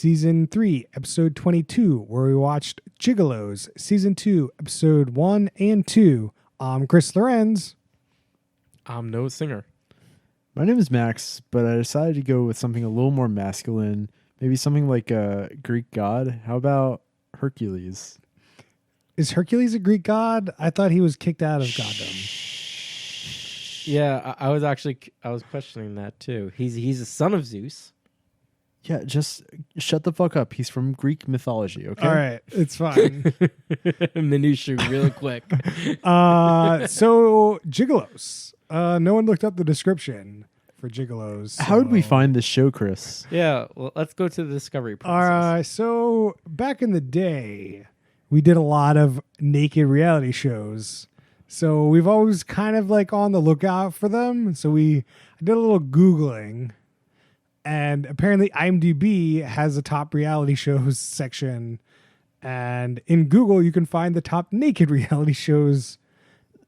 Season 3, Episode 22, where we watched Gigolos, Season 2, Episode 1 and 2. I'm Chris Lorenz. I'm Noah Singer. My name is Max, but I decided to go with something a little more masculine. Maybe something like a Greek god. How about Hercules? Is Hercules a Greek god? I thought he was kicked out of goddom. Yeah, I was questioning that too. He's a son of Zeus. Yeah, just shut the fuck up. He's from Greek mythology, okay? All right, it's fine. Minutia real quick. So, Gigolos. No one looked up the description for Gigolos. How did we find this show, Chris? Yeah, well, let's go to the discovery process. So, back in the day, we did a lot of naked reality shows. So, we've always kind of like on the lookout for them. So, I did a little Googling. And apparently IMDb has a top reality shows section. And in Google, you can find the top naked reality shows.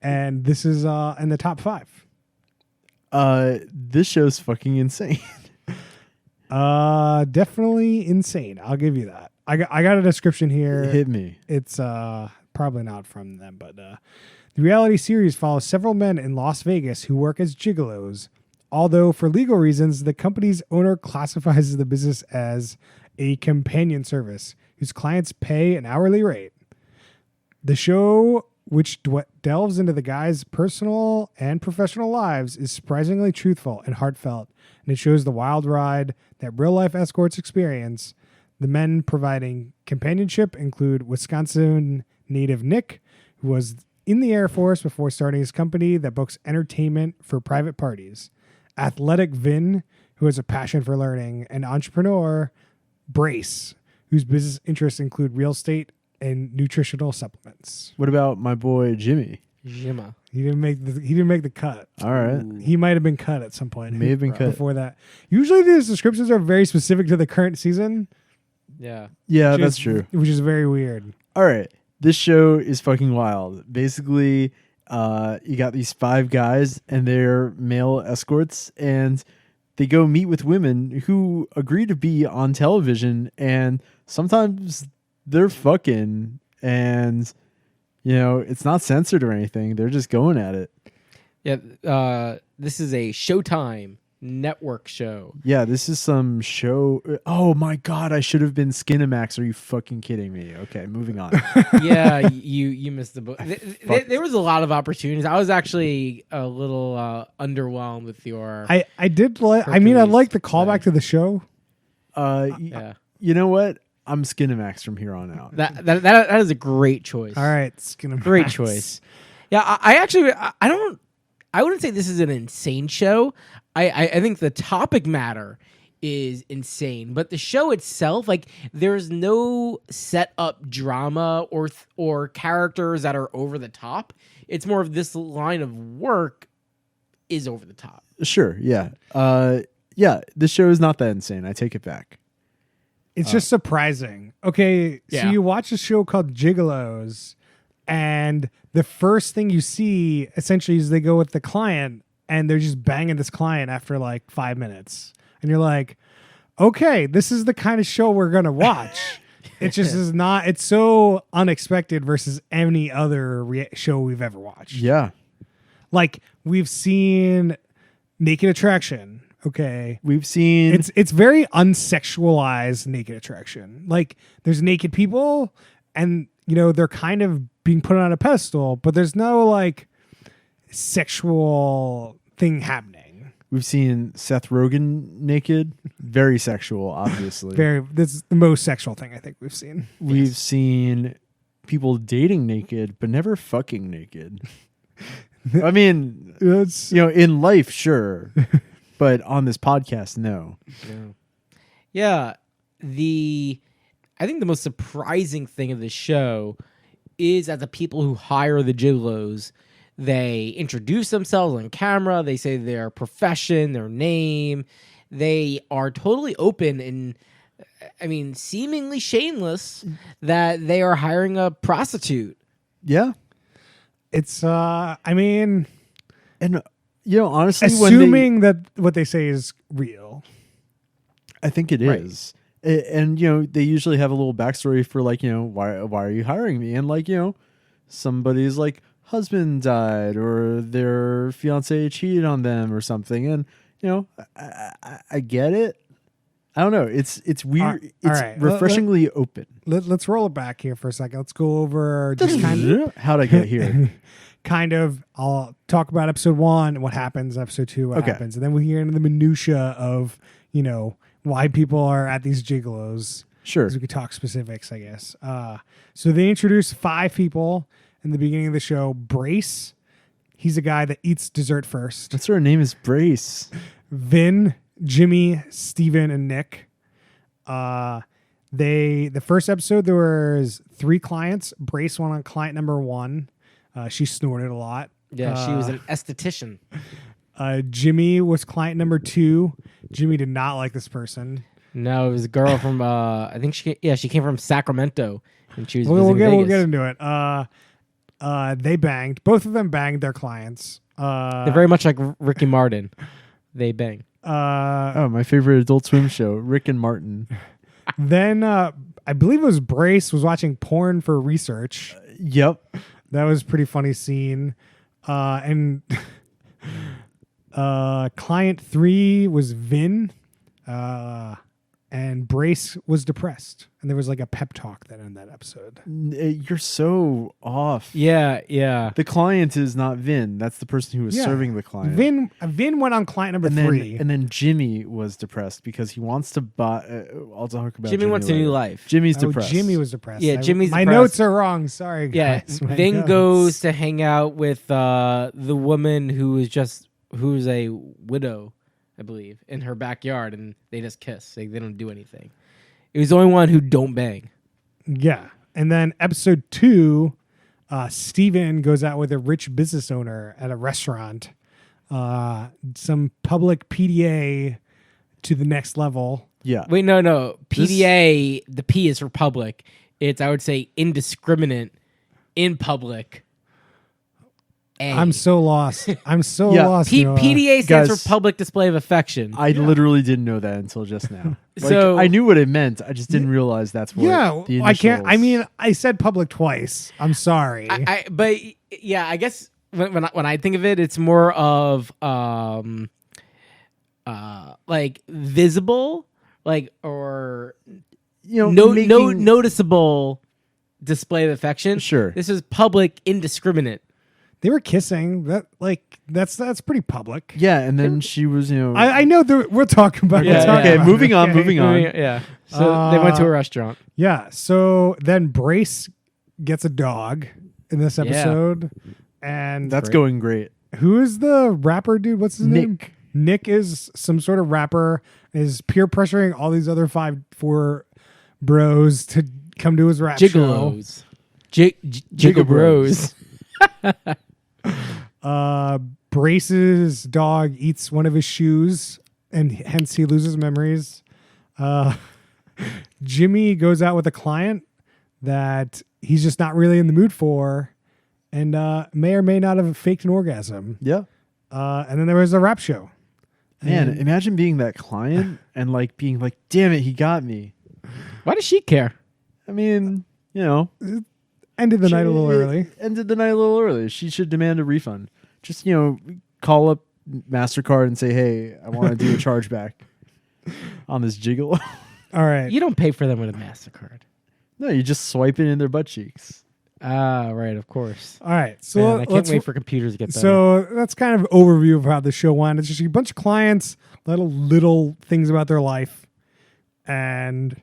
And this is in the top 5. This show's fucking insane. Definitely insane. I'll give you that. I got a description here. Hit me. It's probably not from them, but the reality series follows several men in Las Vegas who work as gigolos. Although for legal reasons, the company's owner classifies the business as a companion service whose clients pay an hourly rate. The show, which delves into the guys' personal and professional lives, is surprisingly truthful and heartfelt, and it shows the wild ride that real-life escorts experience. The men providing companionship include Wisconsin native Nick, who was in the Air Force before starting his company that books entertainment for private parties. Athletic Vin, who has a passion for learning, and entrepreneur Brace, whose business interests include real estate and nutritional supplements. What about my boy Jimmy? Jimma. He didn't make the cut. All right. Ooh. He might have been cut at some point. May have been cut. Before that. Usually these descriptions are very specific to the current season. Yeah. Yeah, which that's is- true. Which is very weird. All right. This show is fucking wild. Basically, you got these 5 guys and they're male escorts, and they go meet with women who agree to be on television, and sometimes they're fucking, and it's not censored or anything. They're just going at it. Yeah. This is a Showtime network show. Yeah, this is some show. Oh my god, I should have been Skinamax. Are you fucking kidding me? Okay, moving on. Yeah, you missed the boat. There was a lot of opportunities. I was actually a little underwhelmed with your. I did like. I mean, I like the callback to the show. Yeah. You know what? I'm Skinamax from here on out. That is a great choice. All right, it's gonna be Great choice. Yeah, I wouldn't say this is an insane show. I think the topic matter is insane, but the show itself, like, there's no set up drama or characters that are over the top. It's more of this line of work is over the top. Sure, yeah. This show is not that insane. I take it back. It's just surprising. Okay, so Yeah. you watch a show called Gigolos, and the first thing you see essentially is they go with the client, and they're just banging this client after like 5 minutes, and you're like, okay, this is the kind of show we're gonna watch. It just is not. It's so unexpected versus any other show we've ever watched. Yeah. Like, we've seen Naked Attraction. Okay. We've seen It's very unsexualized Naked Attraction. Like, there's naked people and they're kind of being put on a pedestal, but there's no like sexual thing happening. We've seen Seth Rogen naked, very sexual, obviously. This is the most sexual thing I think we've seen. We've seen people dating naked, but never fucking naked. I mean, It's in life, sure, but on this podcast, no. Yeah. I think the most surprising thing of the show is that the people who hire the gigolos, they introduce themselves on camera. They say their profession, their name. They are totally open and, I mean, seemingly shameless that they are hiring a prostitute. Yeah. It's I mean, And honestly, assuming that what they say is real. I think it Right. is. And you know, they usually have a little backstory for like, you know, why are you hiring me? And like, you know, somebody's like husband died or their fiance cheated on them or something. And you know, I get it. I don't know. It's weird. It's right. refreshingly open. Let's roll it back here for a second. Let's go over just kind of How'd I get here? I'll talk about episode 1, what happens, episode 2, what Okay. happens, and then we get into the minutia of, you know, why people are at these gigolos. Sure. Because we could talk specifics, I guess. So they introduce 5 people in the beginning of the show. Brace, he's a guy that eats dessert first. That's her name is Brace. Vin, Jimmy, Steven, and Nick. The first episode there was 3 clients. Brace went on client number 1. She snorted a lot. Yeah, she was an esthetician. Jimmy was client number 2. Jimmy did not like this person. No, it was a girl from I think she came from Sacramento, and she was We'll visiting get Vegas. into it. They banged. Both of them banged their clients. They're very much like Ricky Martin. They bang. Oh, my favorite Adult Swim show, Rick and Martin. Then I believe it was Brace was watching porn for research. Yep. That was a pretty funny scene. And client 3 was Vin. And Brace was depressed. And there was like a pep talk that in that episode. You're so off. Yeah. The client is not Vin. That's the person who was Yeah. serving the client. Vin went on client number 3. And then Jimmy was depressed because he wants to buy. I'll talk about Jimmy wants a later. new life. Jimmy's depressed. Jimmy was depressed. Yeah, Jimmy's my depressed. notes are wrong. Sorry, Yeah, guys. My Vin notes. goes to hang out with the woman who's a widow, I believe, in her backyard, and they just kiss. They don't do anything. It was the only one who don't bang. Yeah. And then episode 2, Steven goes out with a rich business owner at a restaurant. Some public PDA to the next level. Yeah. Wait, no. PDA, the P is for public. It's, I would say, indiscriminate in public. A. I'm so lost. I'm so Yeah. lost. PDA stands Guys, for public display of affection. I literally didn't know that until just now. Like, So- I knew what it meant. I just didn't realize that's what. Yeah, the I can't. I initials- mean, I said public twice. I'm sorry. But yeah, I guess when I think of it, it's more of like visible, like or you know, noticeable display of affection. Sure. This is public indiscriminate. They were kissing. That's pretty public. Yeah, and then she was, you know. I know that we're talking about. Yeah, we're talking okay, about moving it, on, okay? moving on. Yeah. So they went to a restaurant. Yeah. So then Brace gets a dog in this episode, and That's going great. who is the rapper dude? What's his name? Nick. Nick is some sort of rapper. Is peer pressuring all these other 4 bros to come to his rap show. Gigolos. Gigabros. Brace's dog eats one of his shoes, and hence he loses memories. Jimmy goes out with a client that he's just not really in the mood for, and may or may not have faked an orgasm. Yeah. And then there was a rap show. Man, And- imagine being that client and like being like, damn it, he got me. Why does she care? I mean, you know. Ended the night a little early. Ended the night a little early. She should demand a refund. Just, you know, call up MasterCard and say, hey, I want to do a chargeback on this Gigolo. All right. You don't pay for them with a MasterCard. No, you just swipe it in their butt cheeks. Ah, right, of course. All right. So Man, I can't let's wait for computers to get better. So that's kind of overview of how the show went. It's just a bunch of clients, little things about their life, and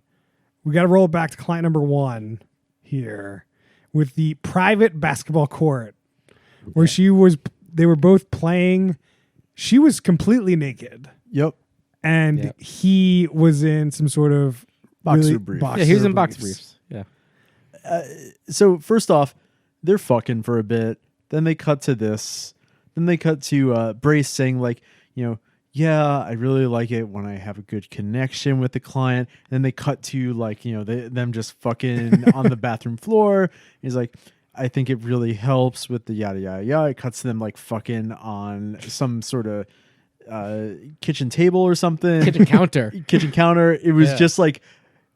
we got to roll back to client number 1 here with the private basketball court, where they were both playing. She was completely naked, Yep. and Yep. he was in some sort of Boxer briefs. yeah, he was in box briefs. Yeah. So first off, they're fucking for a bit. Then they cut to this. Then they cut to Brace saying like, you know, yeah, I really like it when I have a good connection with the client. And then they cut to like, you know, them just fucking on the bathroom floor. He's like, I think it really helps with the yada yada yada. It cuts to them like fucking on some sort of kitchen table or something. Kitchen counter. Kitchen counter. It was Yeah. just like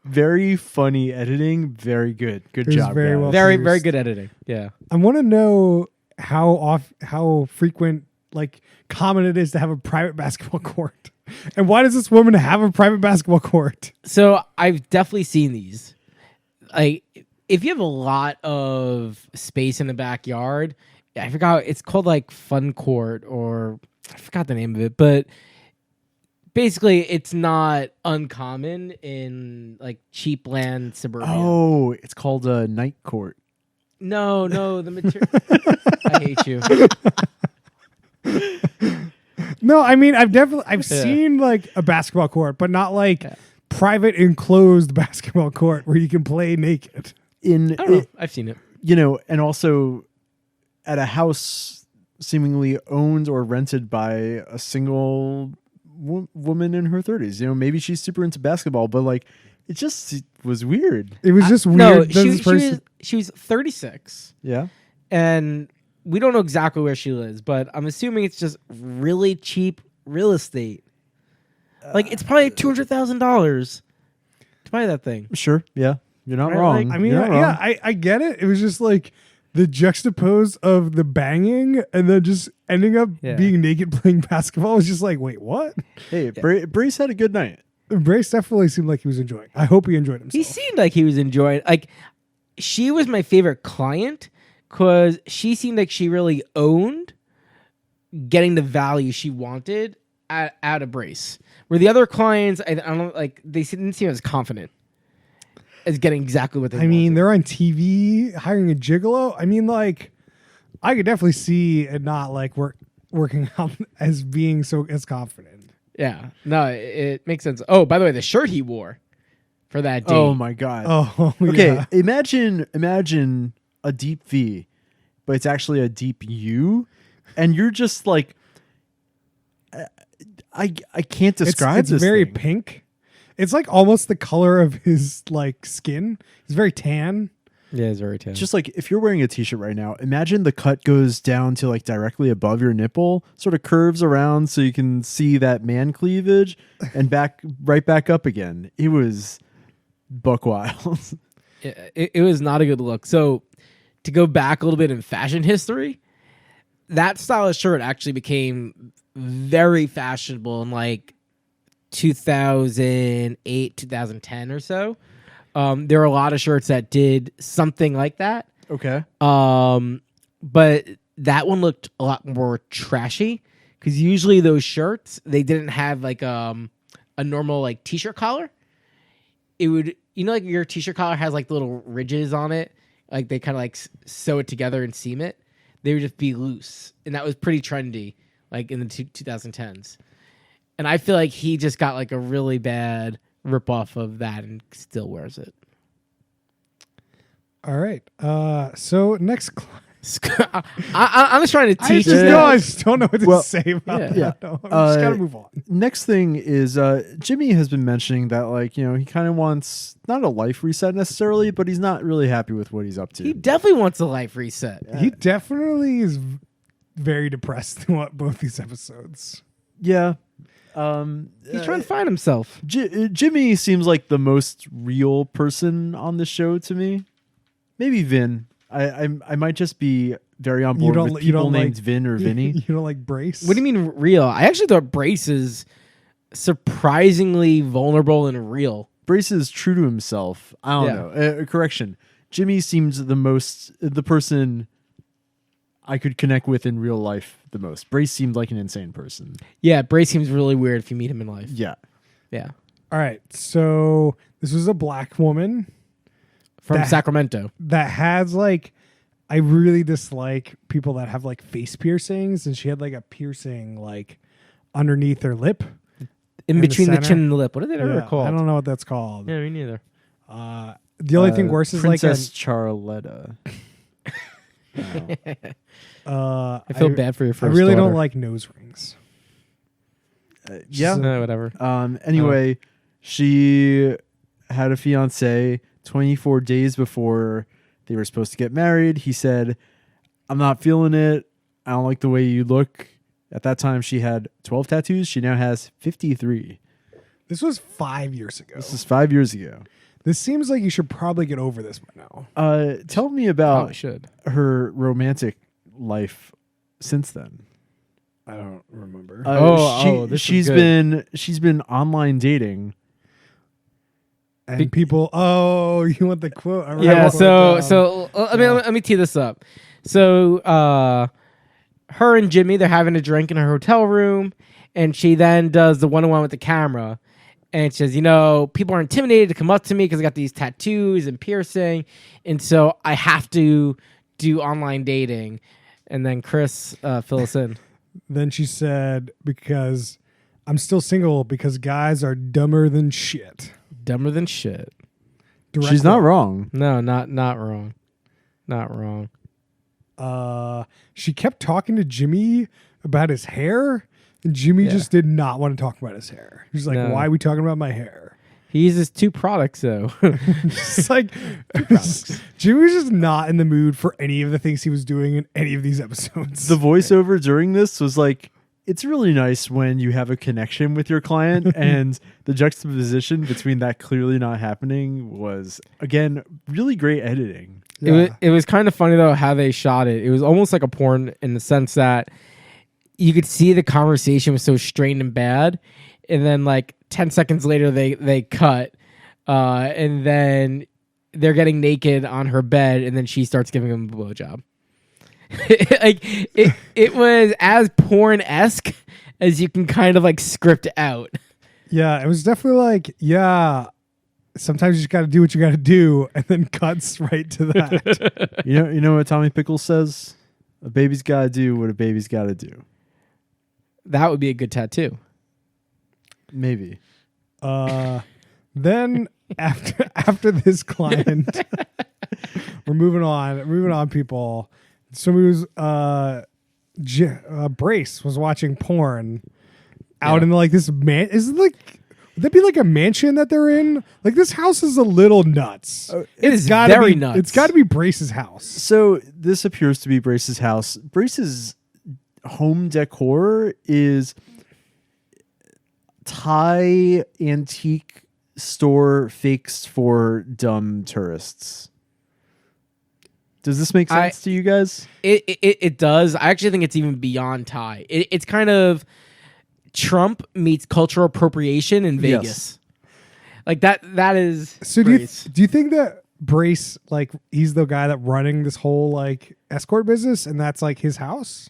very funny editing. Very good. Good It was job, very guys. well Very, produced. very good editing. Yeah. I want to know how frequent, like, common it is to have a private basketball court, and why does this woman have a private basketball court? So I've definitely seen these. Like, if you have a lot of space in the backyard, I forgot, it's called like Fun Court, or I forgot the name of it, but basically it's not uncommon in like cheap land suburbia. Oh, it's called a night court. No, the material. I hate you. No, I mean I've Yeah. seen like a basketball court, but not like Yeah. private enclosed basketball court where you can play naked. I don't know. I've seen it. And also at a house seemingly owned or rented by a single woman in her 30s. Maybe she's super into basketball, but like it just was weird. It was just weird. No, that this person- she was 36, Yeah. and we don't know exactly where she lives, but I'm assuming it's just really cheap real estate. Like it's probably $200,000 to buy that thing. Sure. Yeah. You're not Right, wrong. like, I mean, You're not wrong. yeah, I get it. It was just like the juxtapose of the banging and then just ending up Yeah. being naked playing basketball was just like, wait, what? Hey, Brace had a good night. Brace definitely seemed like he was enjoying. I hope he enjoyed himself. He seemed like he was enjoying. Like, she was my favorite client because she seemed like she really owned getting the value she wanted out of Brace. Where the other clients, I don't like, they didn't seem as confident as getting exactly what they I mean, wanted. they're on TV hiring a gigolo. I mean, like, I could definitely see it not like working out as being so as confident. Yeah, no, it makes sense. Oh, by the way, the shirt he wore for that date. Oh my god. Oh, Okay, yeah. imagine a deep V, but it's actually a deep U, and you're just like, I can't describe it's this. very thing. pink. It's like almost the color of his like skin. He's very tan. Yeah, it's very tan. Just like if you're wearing a t-shirt right now, imagine the cut goes down to like directly above your nipple, sort of curves around so you can see that man cleavage, and right back up again. It was buck wild. it was not a good look. So to go back a little bit in fashion history, that style of shirt actually became very fashionable in like 2008, 2010 or so. There are a lot of shirts that did something like that. Okay. But that one looked a lot more trashy because usually those shirts, they didn't have like a normal like t-shirt collar. It would, like your t-shirt collar has like little ridges on it. Like they kind of like sew it together and seam it. They would just be loose. And that was pretty trendy like in the 2010s. And I feel like he just got like a really bad ripoff of that and still wears it. All right. So next. I'm just trying to teach you. I just don't know what to say about yeah. that. Yeah. No, I'm just gotta move on. Next thing is Jimmy has been mentioning that like he kind of wants not a life reset necessarily, but he's not really happy with what he's up to. He definitely wants a life reset. He definitely is very depressed throughout both these episodes. Yeah. He's trying to find himself. Jimmy seems like the most real person on the show to me. Maybe Vin. I might just be very on board with people named Vin or Vinny. You don't like Brace? What do you mean real? I actually thought Brace is surprisingly vulnerable and real. Brace is true to himself. I don't Yeah. know. Correction. Jimmy seems the person I could connect with in real life the most. Brace seemed like an insane person. Yeah, Brace seems really weird if you meet him in life. Yeah. Yeah. All right. So this was a black woman From Sacramento. that has like, I really dislike people that have like face piercings, and she had like a piercing like underneath her lip. In the between the center? chin and the lip. What are they ever Yeah, called? I don't know what that's called. Yeah, me neither. The only thing worse is like Princess Charlotta. I feel bad for your I first really daughter. don't like nose rings. Yeah. Whatever. Anyway, she had a fiance 24 days before they were supposed to get married. He said, "I'm not feeling it. I don't like the way you look." At that time, she had 12 tattoos. She now has 53. This was 5 years ago. This is 5 years ago. This seems like you should probably get over this by now. Tell me Probably about should. her romantic life since then. I don't remember. This is she's good. been online dating. And people, you want the quote? I wrote Yeah. the quote So down. let me tee this up. So her and Jimmy, they're having a drink in her hotel room, and she then does the one-on-one with the camera. And she says, people are intimidated to come up to me because I got these tattoos and piercing. And so I have to do online dating. And then Chris, fill us in. Then she said, because I'm still single because guys are dumber than shit. Dumber than shit. She's not wrong. No, not wrong. Not wrong. She kept talking to Jimmy about his hair. And Jimmy just did not want to talk about his hair. He's like, No. why are we talking about my hair? He uses 2 products, though. It's like, Jimmy was just not in the mood for any of the things he was doing in any of these episodes. The voiceover during this was like, it's really nice when you have a connection with your client, and the juxtaposition between that clearly not happening was, again, really great editing. It was kind of funny, though, how they shot it. It was almost like a porn in the sense that you could see the conversation was so strained and bad, and then like 10 seconds later they cut, and then they're getting naked on her bed, and then she starts giving him a blowjob. It was as porn-esque as you can kind of like script out. Yeah, it was definitely like, sometimes you just got to do what you got to do, and then cuts right to that. You know what Tommy Pickles says? A baby's got to do what a baby's got to do. That would be a good tattoo. Maybe. Then after this client, we're moving on, people. Somebody was Brace was watching porn out in like this man. Is it like, would that be like a mansion that they're in? Like, this house is a little nuts. It is gotta very be, nuts. It's got to be Brace's house. So this appears to be Brace's house. Brace's home decor is Thai antique store fakes for dumb tourists. Does this make sense to you guys? It does. I actually think it's even beyond Thai. It's kind of Trump meets cultural appropriation in Vegas. Yes. Like that is. So Brace. do you think that Brace, like, he's the guy that running this whole like escort business, and that's like his house?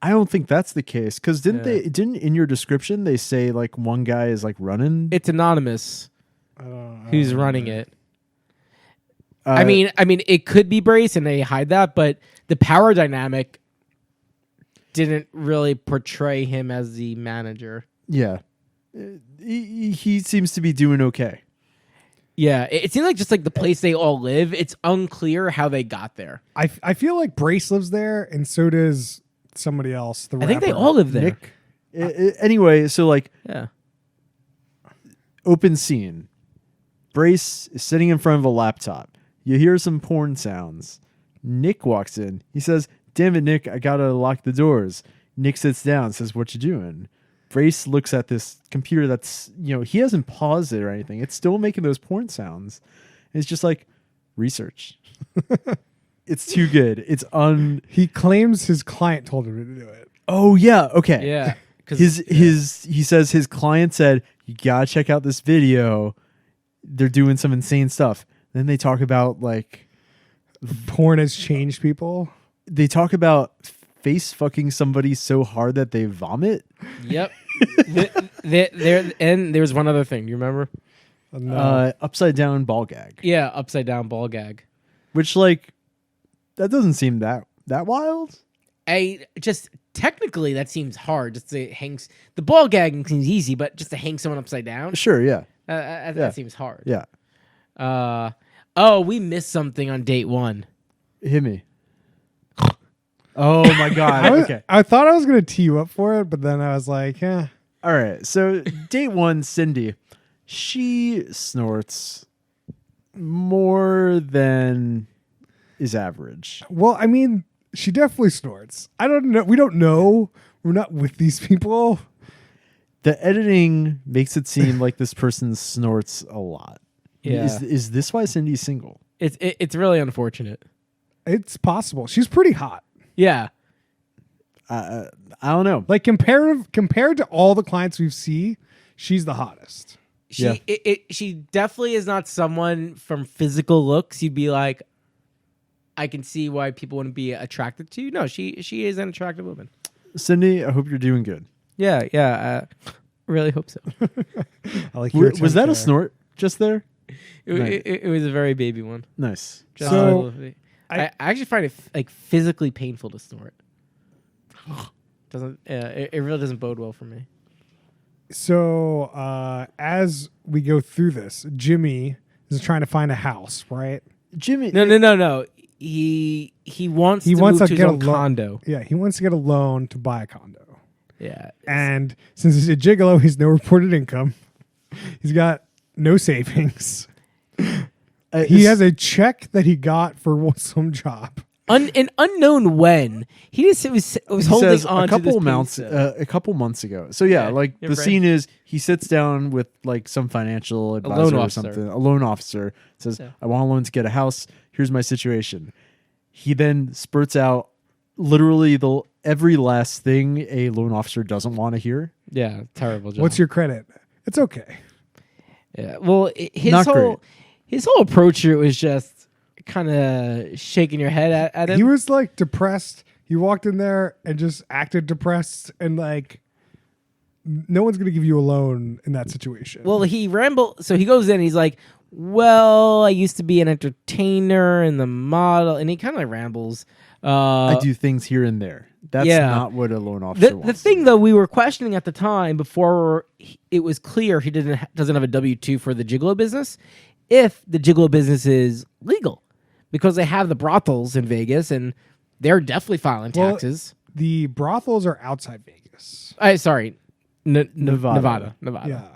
I don't think that's the case, because didn't in your description they say like one guy is like running? It's anonymous who's running it. Uh, I mean, it could be Brace, and they hide that, but the power dynamic didn't really portray him as the manager. Yeah, he seems to be doing okay. Yeah, it seemed like just like the place they all live. It's unclear how they got there. I feel like Brace lives there, and so does somebody else. I think they all live there. Nick. Anyway, so like, Yeah. open scene. Brace is sitting in front of a laptop. You hear some porn sounds. Nick walks in. He says, "Damn it, Nick, I gotta lock the doors." Nick sits down, says, "What you doing?" Brace looks at this computer that's, he hasn't paused it or anything. It's still making those porn sounds. And it's just like, research. It's too good. He claims his client told him to do it. Oh, yeah. Okay. Yeah. He says his client said, "You gotta check out this video. They're doing some insane stuff." Then they talk about like Porn has changed people. they talk about face fucking somebody so hard that they vomit. Yep. And there's one other thing. Do you remember? No. Upside down ball gag. Yeah, upside down ball gag. Which, like, that doesn't seem that wild. Just technically that seems hard. Just to hang the ball gagging seems easy, but just to hang someone upside down, Sure, yeah. that seems hard. Yeah. We missed something on date 1. Hit me. Oh my god. Okay. I thought I was going to tee you up for it, but then I was like, eh. All right. So, date 1, Cindy. She snorts more than is average. Well, I mean, she definitely snorts. I don't know. We don't know. We're not with these people. The editing makes it seem like this person snorts a lot. Yeah. Is this why Cindy's single? It's really unfortunate. It's possible. She's pretty hot. Yeah. I don't know. Like compared to all the clients we've seen, she's the hottest. She definitely is not someone from physical looks you'd be like, I can see why people wouldn't be attracted to you. No, she is an attractive woman. Cindy, I hope you're doing good. Yeah. Really hope so. I like your Was that attempt a there. snort just there? It was a very baby one. Nice. Just So, I actually find it like physically painful to snort. Doesn't it really doesn't bode well for me. So as we go through this, Jimmy is trying to find a house, right? Jimmy. No. He wants to move to his own condo. Yeah, he wants to get a loan to buy a condo. Yeah. And since he's a gigolo, he's no reported income. He's got no savings. He has a check that he got for some job. An unknown when he just was holding says on a couple to this months pizza. a couple months ago. So yeah, like you're the right. scene is he sits down with like some financial advisor or officer. something, a loan officer, says, Yeah. I want a loan to get a house. Here's my situation. He then spurts out literally every last thing a loan officer doesn't want to hear. Yeah, terrible job. What's your credit? It's okay. Yeah. Well, Not great. his whole approach to it was just kind of shaking your head at him. He was like depressed. He walked in there and just acted depressed and like no one's going to give you a loan in that situation. Well, he rambled. So he goes in. And he's like, "Well, I used to be an entertainer and the model," and he kind of rambles. I do things here and there. That's yeah. not what a loan officer The wants. thing, though, we were questioning at the time before it was clear he doesn't have a W-2 for the Gigolo business. If the Gigolo business is legal, because they have the brothels in Vegas and they're definitely filing taxes. The brothels are outside Vegas. Sorry, Nevada. Yeah. Nevada.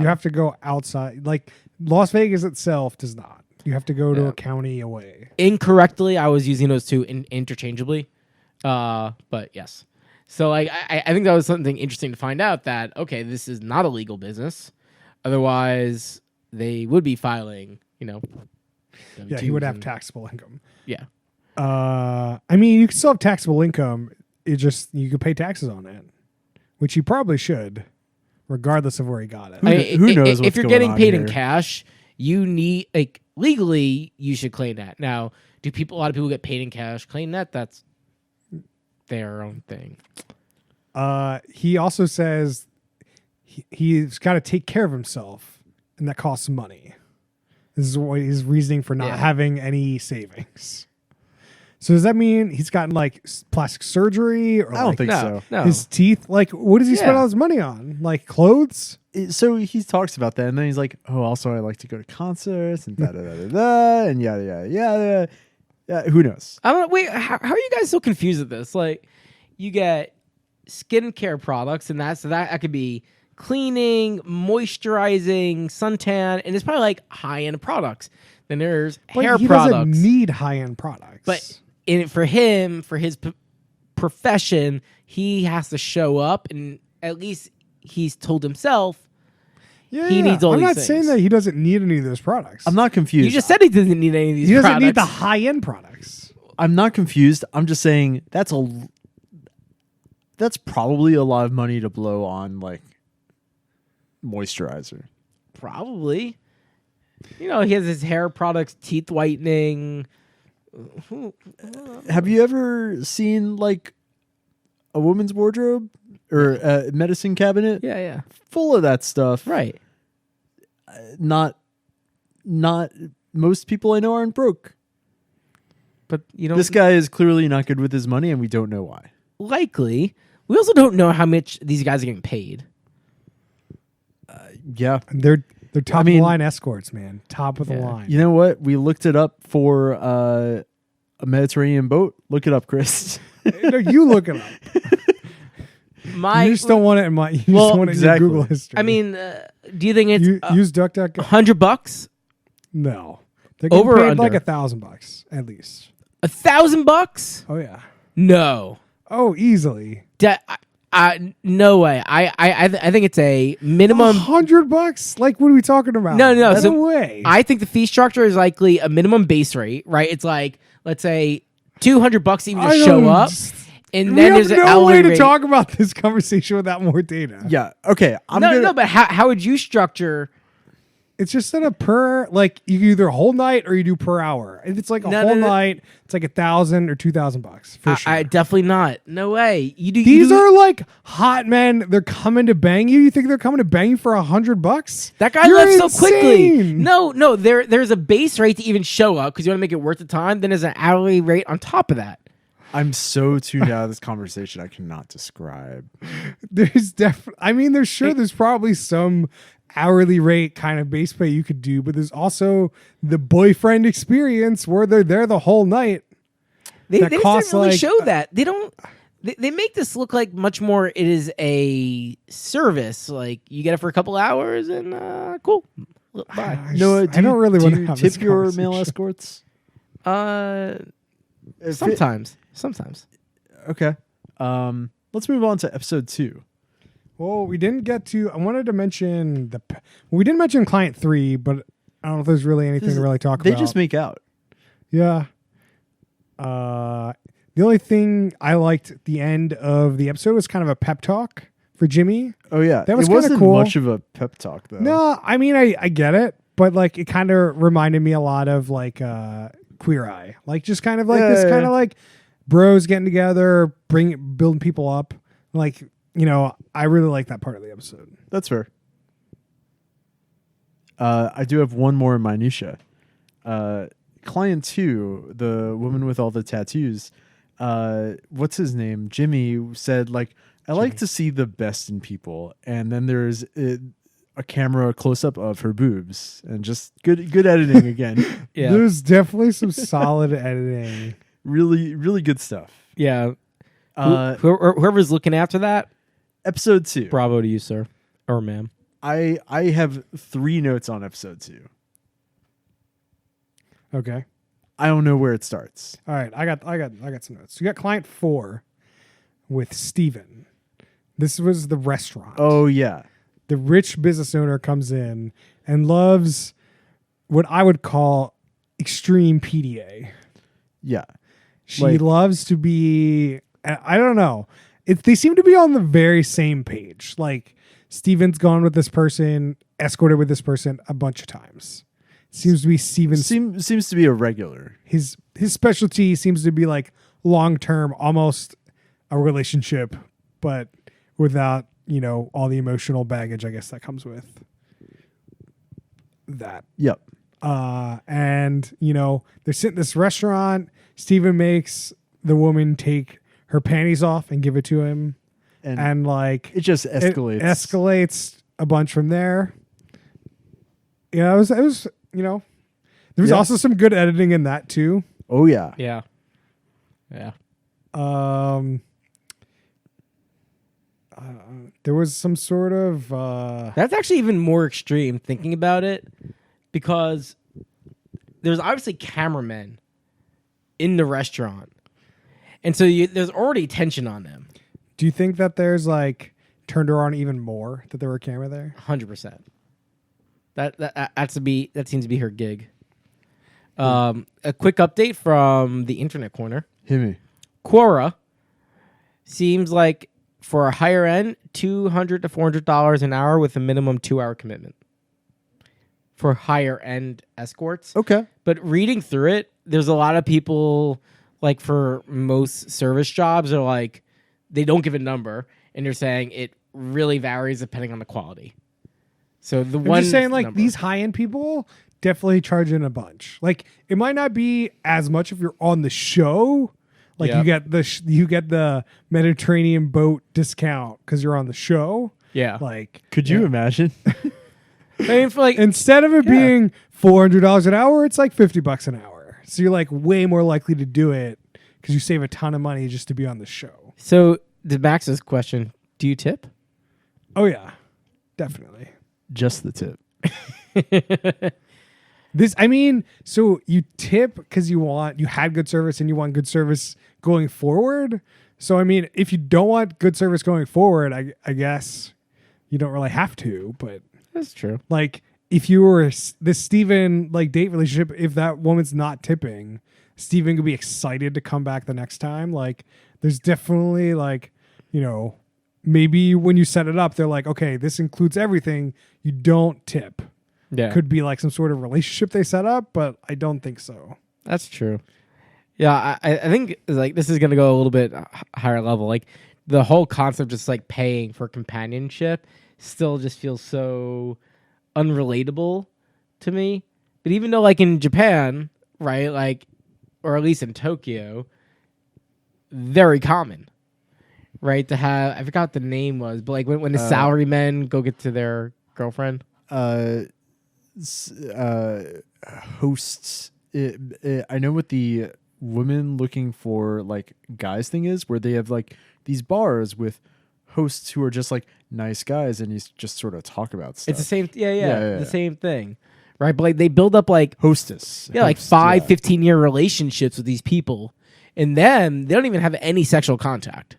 You have to go outside. Like Las Vegas itself does not. You have to go to a county away. Incorrectly, I was using those two interchangeably. But yes. So like I think that was something interesting to find out that, okay, this is not a legal business. Otherwise, they would be filing, Yeah, he would have and- taxable income. Yeah. I mean, you can still have taxable income. It just you could pay taxes on it, which you probably should, regardless of where he got it. Who knows if what's you're going getting on paid in here? cash, you need legally you should claim that. Now, a lot of people get paid in cash claim that? That's their own thing. He also says he's got to take care of himself, and that costs money. This is what his reasoning for not having any savings. So does that mean he's gotten like plastic surgery or I don't like, think so. No. his teeth? Like, what does he spend Yeah. all his money on? Like clothes? So he talks about that, and then he's like, "Oh, also I like to go to concerts and da da da da da and yada yada yada." Yeah, who knows? I don't know. Wait, how are you guys so confused with this? Like, you get skincare products, and that could be cleaning, moisturizing, suntan, and it's probably like high-end products. Then there's hair he products. doesn't need high-end products. But for him, for his profession, he has to show up, and at least he's told himself he needs all I'm these not things. saying that he doesn't need any of those products. I'm not confused. You just said he doesn't need any of these He doesn't products. need the high-end products. I'm not confused. I'm just saying that's probably a lot of money to blow on like moisturizer. Probably. He has his hair products, teeth whitening. Have you ever seen like a woman's wardrobe or a medicine cabinet Yeah. full of that stuff? Right. Not most people I know aren't broke. But you know, This guy is clearly not good with his money, and we don't know why. likely. We also don't know how much these guys are getting paid. Yeah. They're top of mean- the line escorts, man. Top of the Yeah. line. You know what? We looked it up for a Mediterranean boat. Look it up, Chris. No, you look it up. You just don't want it in my. You just want it exactly. in your Google history. I mean, do you think it's use DuckDuckGo. $100? No, they're getting Over or paid like under? $1,000 at least. $1,000? Oh yeah. No. Oh, easily. No way. I think it's a minimum. $100? Like, what are we talking about? No. No way. I think the fee structure is likely a minimum base rate, right? It's like, let's say $200 to even just show up. And then we there's have an no hourly way to rate. talk about this conversation without more data. Yeah. Okay. No, but how would you structure? It's just that a per, like, you either whole night or you do per hour. If it's like a whole night, it's like $1,000 or $2,000 for sure. I definitely not. No way. These are like hot men. They're coming to bang you. You think they're coming to bang you for $100? That guy You're left so quickly. insane. No. There's a base rate to even show up because you want to make it worth the time. Then there's an hourly rate on top of that. I'm so tuned out of this conversation. I cannot describe. There's there's probably some hourly rate kind of base pay you could do, but there's also the boyfriend experience where they're there the whole night. They didn't really like, show that. They don't. They make this look like much more. It is a service. Like you get it for a couple hours and cool. Bye. I don't really want to have tip this your conversation. male escorts. Sometimes. Okay. Let's move on to episode 2. Well, we didn't get to. I wanted to mention we didn't mention Client 3, but I don't know if there's really anything to really talk about. They just make out. Yeah. The only thing I liked at the end of the episode was kind of a pep talk for Jimmy. Oh yeah, That was it kinda wasn't cool. much of a pep talk though. No, I mean I get it, but like it kind of reminded me a lot of like Queer Eye, like just kind of like this kind of like bros getting together, building people up. Like, you know, I really like that part of the episode. That's fair. I do have one more minutia. Client 2, the woman with all the tattoos, what's his name? Jimmy said, like, I like to see the best in people. And then there's a camera close up of her boobs and just good editing again. Yeah. There's definitely some solid editing. Really, really good stuff. Yeah. Whoever's looking after that, Episode 2. bravo to you, sir or ma'am. I have 3 notes on episode 2. Okay. I don't know where it starts. All right, I got some notes. You got Client 4 with Steven. This was the restaurant. Oh yeah. The rich business owner comes in and loves what I would call extreme PDA. Yeah. She loves to be, I don't know. They seem to be on the very same page. Like Steven's gone with this person, escorted with this person a bunch of times. Seems to be Steven's Seems to be a regular. his specialty seems to be like long term, almost a relationship, but without, you know, all the emotional baggage I guess that comes with that. Yep. And you know, they're sitting in this restaurant. Steven makes the woman take her panties off and give it to him, and like it just escalates. It escalates a bunch from there. Yeah, it was you know, there was also some good editing in that too. Oh yeah. Yeah. There was some sort of That's actually even more extreme thinking about it, because there's obviously cameramen in the restaurant, and so there's already tension on them. do you think that there's like turned her on even more that there were a camera there? 100%. That seems to be her gig. A quick update from the internet corner. Hit me. Quora seems like for a higher end, $200 to $400 an hour with a minimum 2-hour commitment for higher end escorts. Okay. But reading through it, there's a lot of people, like for most service jobs, are like, they don't give a number, and they're saying it really varies depending on the quality. So the one just saying, like, number. these high end people definitely charge in a bunch. Like, it might not be as much if you're on the show. Like, Yeah. you get the Mediterranean boat discount because you're on the show. Yeah. Like, Could you imagine? I mean, for like, instead of it being $400 an hour, it's like $50 an hour. So you're like way more likely to do it because you save a ton of money just to be on the show. so to Max's question, do you tip? Oh yeah, definitely. Just the tip. So you tip because you had good service and you want good service going forward. So I mean, if you don't want good service going forward, I guess you don't really have to. But That's true. like, if you were this Steven like date relationship, if that woman's not tipping, Steven could be excited to come back the next time. Like, there's definitely like, you know, maybe when you set it up, they're like, okay, this includes everything. You don't tip. Yeah. Could be like some sort of relationship they set up, but I don't think so. That's true. Yeah, I think like this is gonna go a little bit higher level. Like the whole concept, just like paying for companionship, still just feels so unrelatable to me. But even though, like in Japan, right, like, or at least in Tokyo, very common, right, to have. I forgot what the name was, but like when the salarymen go get to their girlfriend. Hosts. I know what the women looking for like guys thing is, where they have like these bars with hosts who are just like nice guys, and you just sort of talk about stuff. It's the same, the yeah. same thing, right? But like they build up like Hostess. like Host, 5, yeah. 15-year relationships with these people, and then they don't even have any sexual contact.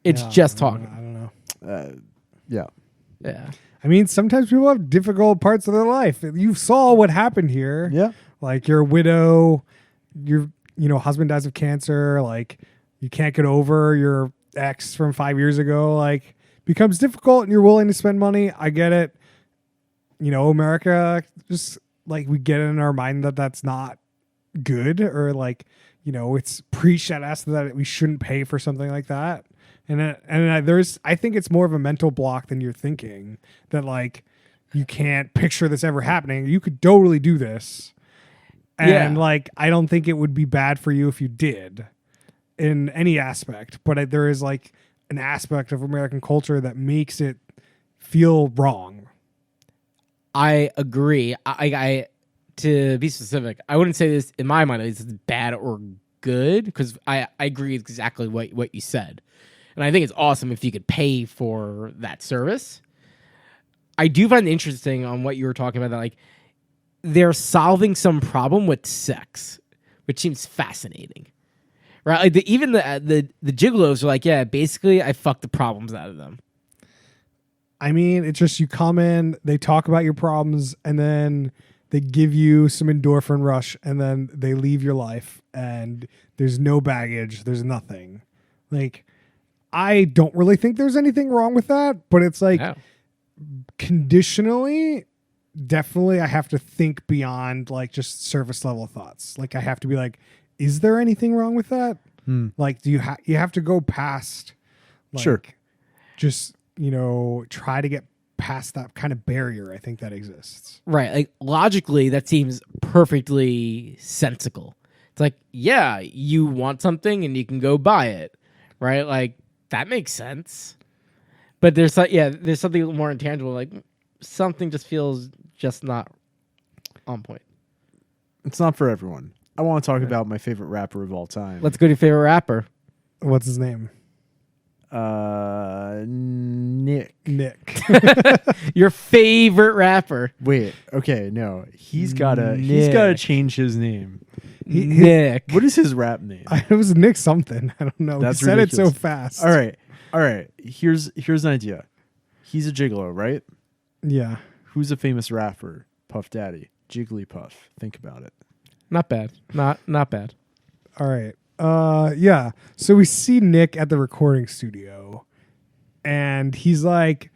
It's Yeah, just I talking. don't know. Yeah. Yeah. I mean, sometimes people have difficult parts of their life. You saw what happened here. Yeah. Like you're a widow, your husband dies of cancer, like you can't get over your ex from 5 years ago, like becomes difficult and you're willing to spend money. I get it. America, just like we get it in our mind that that's not good, or like, it's preached at us that we shouldn't pay for something like that. I think it's more of a mental block than you're thinking, that like you can't picture this ever happening. You could totally do this. And like, I don't think it would be bad for you if you did in any aspect, but there is like an aspect of American culture that makes it feel wrong. I agree. I to be specific, I wouldn't say this in my mind is bad or good, because I agree exactly what you said. And I think it's awesome if you could pay for that service. I do find it interesting on what you were talking about, that like they're solving some problem with sex, which seems fascinating, right? Like even the gigolos are like, yeah, basically I fucked the problems out of them. I mean, it's just you come in, they talk about your problems, and then they give you some endorphin rush, and then they leave your life, and there's no baggage, there's nothing. Like, I don't really think there's anything wrong with that, but it's like conditionally, definitely I have to think beyond like just surface level thoughts. Like I have to be like, is there anything wrong with that? Like, do you have to go past, like, sure, just, try to get past that kind of barrier I think that exists. Right. Like logically, that seems perfectly sensical. It's like, yeah, you want something and you can go buy it, right? Like that makes sense. But there's something more intangible. Like something just feels just not on point. It's not for everyone. I want to talk about my favorite rapper of all time. Let's go to your favorite rapper. What's his name? Nick. Your favorite rapper. Wait, okay, no. He's gotta change his name. Nick. What is his rap name? It was Nick something. I don't know. That's he said ridiculous. it so fast. All right. Here's an idea. He's a gigolo, right? Yeah. Who's a famous rapper? Puff Daddy. Jigglypuff. Think about it. Not bad. Not bad. All right. Yeah. So we see Nick at the recording studio, and he's like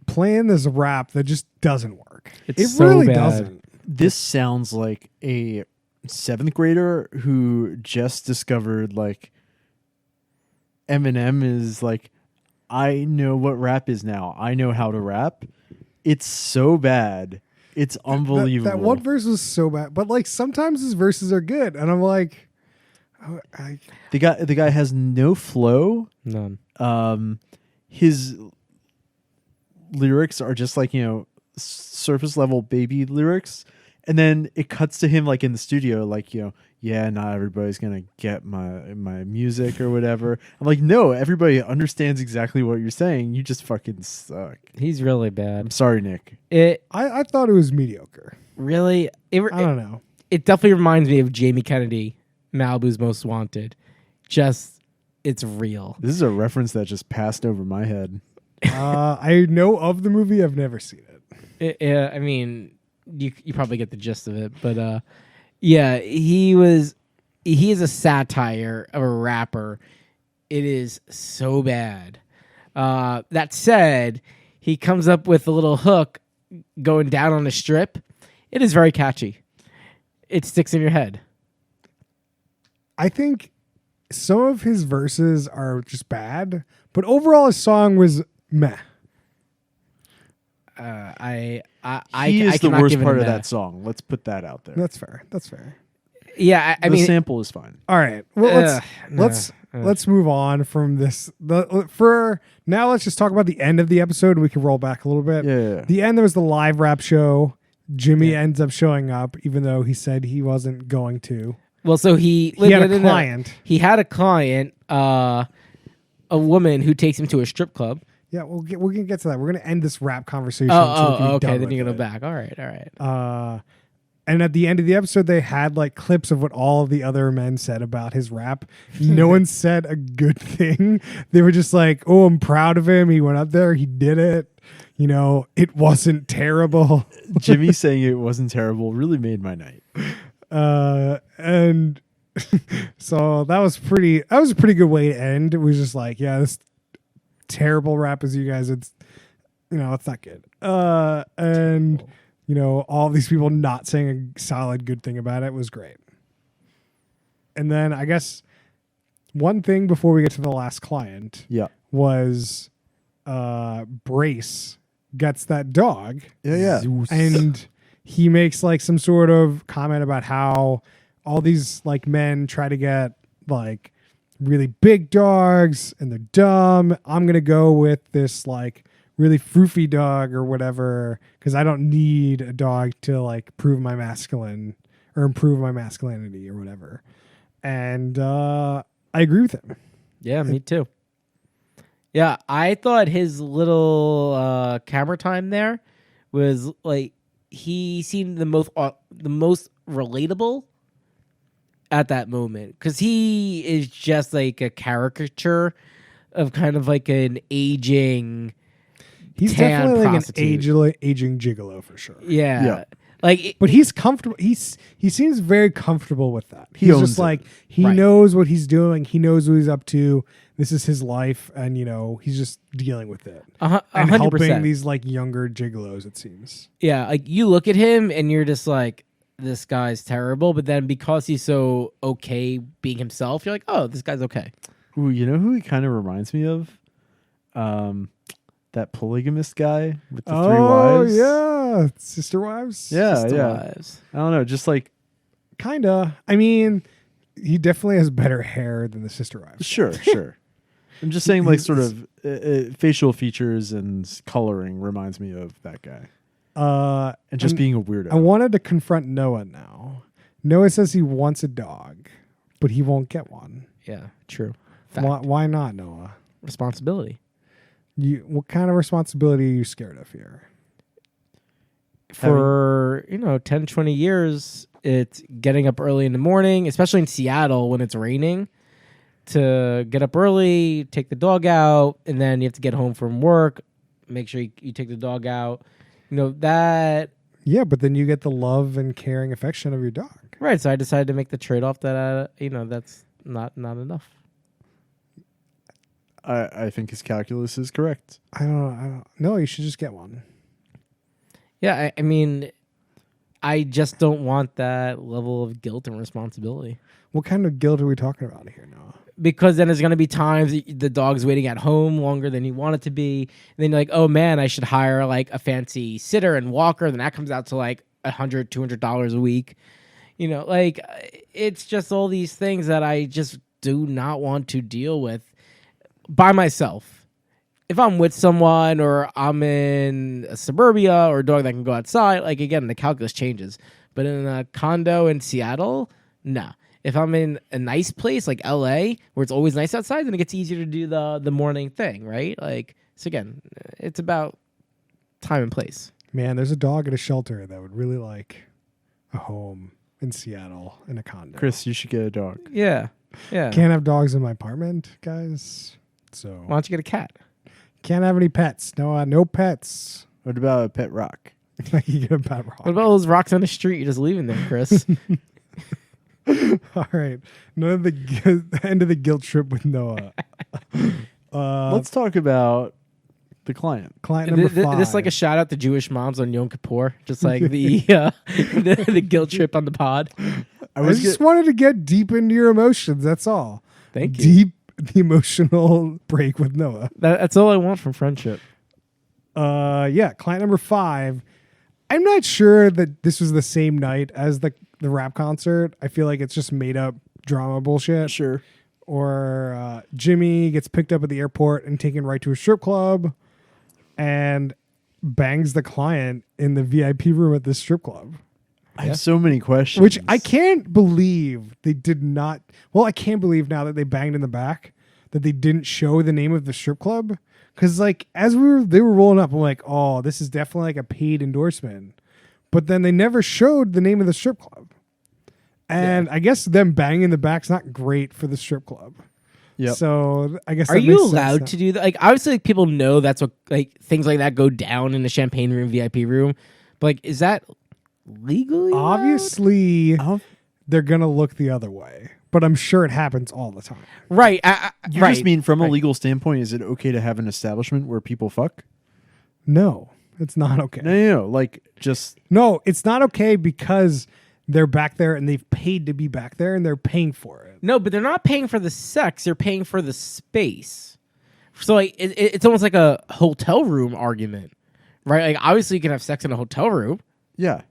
playing this rap that just doesn't work. It's it so really bad. doesn't. This sounds like a 7th grader who just discovered like Eminem is like, I know what rap is now. I know how to rap. It's so bad. It's unbelievable. That one verse was so bad, but like sometimes his verses are good, and I'm like, the guy has no flow. None. His lyrics are just like, surface level baby lyrics, and then it cuts to him like in the studio, like, yeah, not everybody's gonna get my music or whatever. I'm like, no, everybody understands exactly what you're saying. You just fucking suck. He's really I'm bad. sorry, Nick. I thought it was mediocre. Really? I don't know. It definitely reminds me of Jamie Kennedy, Malibu's Most Wanted. Just it's real. This is a reference that just passed over my head. I know of the movie. I've never seen it. I mean, you probably get the gist of it, but yeah, he is a satire of a rapper. It is so bad. That said, he comes up with a little hook going down on a strip. It is very catchy. It sticks in your head. I think some of his verses are just bad, but overall his song was meh. He is I the cannot worst give it part a of meh. that song. Let's put that out there. That's fair. That's fair. Yeah, I The mean, sample is fine. All right. Well, let's nah. let's move on from this. For now, let's just talk about the end of the episode. We can roll back a little bit. Yeah. The end, there was the live rap show. Jimmy ends up showing up, even though he said he wasn't going to. well, so he He had no, a no. client. He had a client, a woman who takes him to a strip club. Yeah, we're gonna get to that. We're gonna end this rap conversation. so we can be Okay. done Then you're with gonna it. go back. All right. And at the end of the episode, they had like clips of what all of the other men said about his rap. No one said a good thing. They were just like, "Oh, I'm proud of him. He went up there. He did it. You know, it wasn't terrible." Jimmy saying it wasn't terrible really made my night. And so that was a pretty good way to end. It was just like, yeah, this terrible rap as you guys, it's it's not good. And all these people not saying a solid good thing about it was great. And then I guess one thing before we get to the last client Yeah. was Brace gets that dog. Yeah. And he makes like some sort of comment about how all these like men try to get like really big dogs and they're dumb. I'm going to go with this like really froofy dog or whatever because I don't need a dog to like prove my masculine or improve my masculinity or whatever. And I agree with him. Yeah, me too. Yeah, I thought his little camera time there was like he seemed the most relatable at that moment because he is just like a caricature of kind of like an aging. He's tan definitely like prostitute. an aging gigolo for sure. Yeah. Like But he's comfortable. He seems very comfortable with that. He He's owns just it. like he Right. knows what he's doing. He knows what he's up to. This is his life, and he's just dealing with it and 100%. helping these like younger gigolos. It seems. Yeah, like you look at him and you're just like, this guy's terrible. But then because he's so okay being himself, you're like, oh, this guy's okay. Ooh, you know who he kind of reminds me of? That polygamist guy with the three wives. Yeah, sister wives. Yeah, Sister yeah. wives. I don't know, just like Kinda. I mean, he definitely has better hair than the sister wives. sure. I'm just saying, like, sort of facial features and coloring reminds me of that guy, and just being a weirdo. I wanted to confront Noah now. Noah says he wants a dog, but he won't get one. Yeah, true. Fact. Why not, Noah? Responsibility. What kind of responsibility are you scared of here? For 10, 20 years, it's getting up early in the morning, especially in Seattle when it's raining, to get up early, take the dog out, and then you have to get home from work, make sure you take the dog out. That. Yeah, but then you get the love and caring affection of your dog. Right, so I decided to make the trade-off that that's not enough. I think his calculus is correct. I don't know. You should just get one. Yeah, I mean, I just don't want that level of guilt and responsibility. What kind of guilt are we talking about here, Noah? Because then there's going to be times the dog's waiting at home longer than you want it to be. And then you're like, oh man, I should hire like a fancy sitter and walker. Then that comes out to like $100, $200 a week. It's just all these things that I just do not want to deal with by myself. If I'm with someone or I'm in a suburbia or a dog that can go outside, like again, the calculus changes. But in a condo in Seattle, no. If I'm in a nice place like LA, where it's always nice outside, then it gets easier to do the morning thing, right? So again, it's about time and place. Man, there's a dog at a shelter that would really like a home in Seattle in a condo. Chris, you should get a dog. Yeah. Yeah. Can't have dogs in my apartment, guys. So Why don't you get a cat? can't have any pets. No pets. What about a pet rock? You get a pet rock. What about those rocks on the street you're just leaving there, Chris? All right. None of the end of the guilt trip with Noah. Let's talk about the client. Client number 5. This like a shout out to Jewish moms on Yom Kippur, just like the guilt trip on the pod. I just wanted to get deep into your emotions. That's all. Thank you. Deep the emotional break with Noah. That's all I want from friendship. Yeah. Client number 5. I'm not sure that this was the same night as the rap concert. I feel like it's just made up drama bullshit. Sure. Or Jimmy gets picked up at the airport and taken right to a strip club and bangs the client in the VIP room at the strip club. I have so many questions. Which I can't believe they did not. Well, I can't believe now that they banged in the back that they didn't show the name of the strip club. Because like as they were rolling up, I'm like, oh, this is definitely like a paid endorsement. But then they never showed the name of the strip club. And I guess them banging in the back's not great for the strip club. Yep. So I guess Are you allowed to do that? Like obviously like, people know that's what like things like that go down in the champagne room, VIP room. But like is that legally allowed? Obviously, they're gonna look the other way, but I'm sure it happens all the time. Right. You right. just mean from a legal standpoint, is it okay to have an establishment where people fuck? No, it's not okay. No. Like just No, it's not okay because they're back there and they've paid to be back there and they're paying for it. No, but they're not paying for the sex. They're paying for the space. So like it's almost like a hotel room argument, right? Like obviously you can have sex in a hotel room, yeah.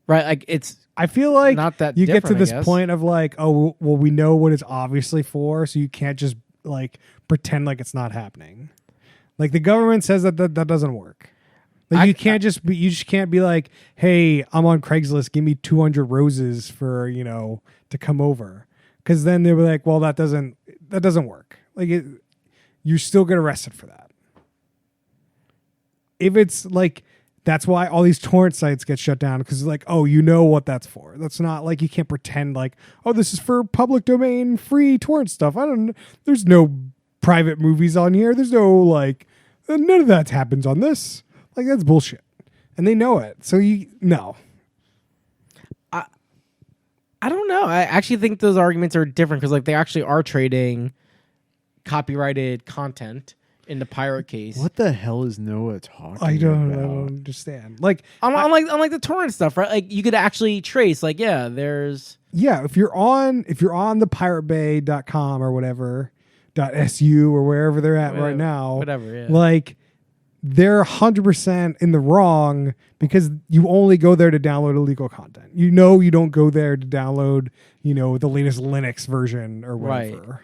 right? Like it's I feel like not that you get to different, I this guess. point of like, oh, well, we know what it's obviously for, so you can't just like pretend like it's not happening. Like the government says that doesn't work. Like you just can't be like, hey, I'm on Craigslist, give me 200 roses for to come over, because then they'll be like, well, that doesn't work. Like you still get arrested for that. If it's like. That's why all these torrent sites get shut down, because like, oh, you know what that's for. That's not like you can't pretend like, oh, this is for public domain free torrent stuff. There's no private movies on here. There's no like, none of that happens on this. Like that's bullshit. And they know it. So no. I don't know. I actually think those arguments are different because like they actually are trading copyrighted content in the pirate case. What the hell is Noah talking I don't about? understand. Like unlike the torrent stuff, right? Like you could actually trace like there's if you're on the piratebay.com or whatever .su or wherever they're at right now, like they're 100% in the wrong because you only go there to download illegal content. You don't go there to download the latest Linux version or whatever. Right.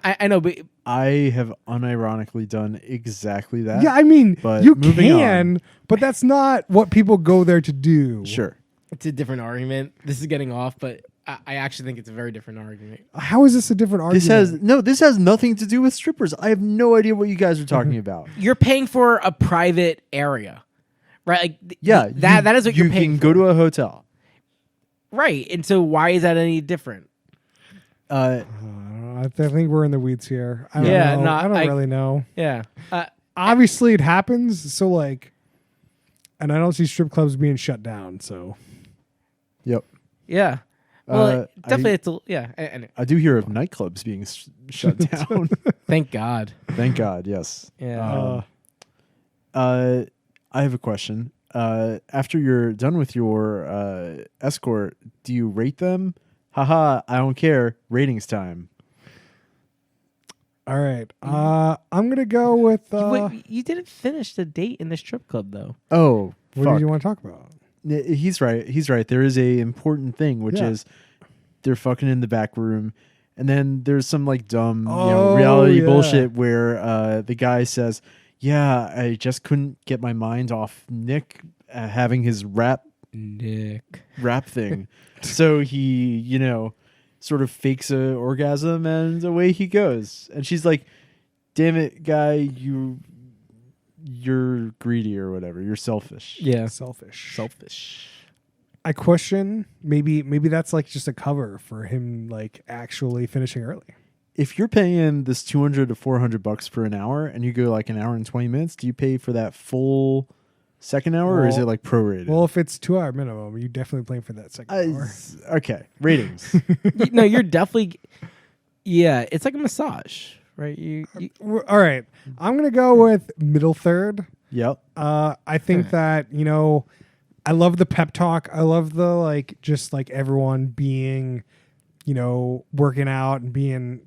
I know, but I have unironically done exactly that. Yeah, I mean, but you moving can, on. but that's not what people go there to do. Sure. it's a different argument. This is getting off, but I actually think it's a very different argument. How is this a different argument? This has nothing to do with strippers. I have no idea what you guys are talking about. You're paying for a private area, right? Like that is what you're paying. You can go to a hotel, right? And so why is that any different? I think we're in the weeds here. I don't know. I don't really know. Yeah. Obviously, it happens. So, like, and I don't see strip clubs being shut down. So, yep. Yeah. Well, definitely. I do hear of nightclubs being shut down. Thank God. Thank God. Yes. Yeah. I have a question. After you're done with your escort, do you rate them? Haha, I don't care. Ratings time. All right. I'm gonna go with. Wait, you didn't finish the date in the strip club, though. Oh, what fuck. did you want to talk about? He's right. There is a important thing, which is they're fucking in the back room, and then there's some like dumb reality bullshit where the guy says, "Yeah, I just couldn't get my mind off Nick having his rap thing," so he sort of fakes a orgasm and away he goes, and she's like, "Damn it, guy, you're greedy or whatever. You're selfish." Yeah. Selfish. I question maybe that's like just a cover for him like actually finishing early. If you're paying this $200 to $400 for an hour and you go like an hour and 20 minutes, do you pay for that full second hour or is it like prorated? Well, if it's 2 hour minimum, you're definitely playing for that second hour. Okay, ratings. No, you're definitely. Yeah, it's like a massage, right? All right, I'm gonna go with middle third. Yep. I think that I love the pep talk. I love the like just like everyone being, working out and being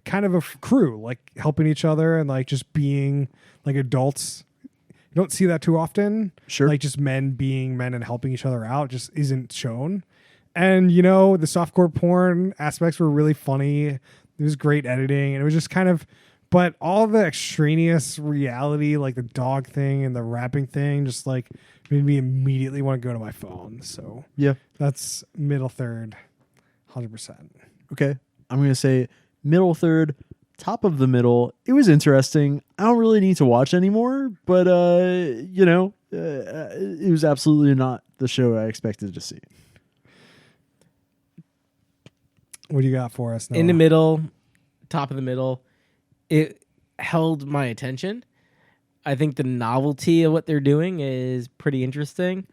kind of a crew, like helping each other and like just being like adults. You don't see that too often. Sure. Like just men being men and helping each other out just isn't shown. And the softcore porn aspects were really funny. It was great editing, and it was just kind of, but all the extraneous reality, like the dog thing and the rapping thing, just like made me immediately want to go to my phone. So Yeah. that's middle third, 100%. Okay. I'm going to say middle third, top of the middle. It was interesting. I don't really need to watch anymore, but it was absolutely not the show I expected to see. What do you got for us, Noah? In the middle, top of the middle, it held my attention. I think the novelty of what they're doing is pretty interesting.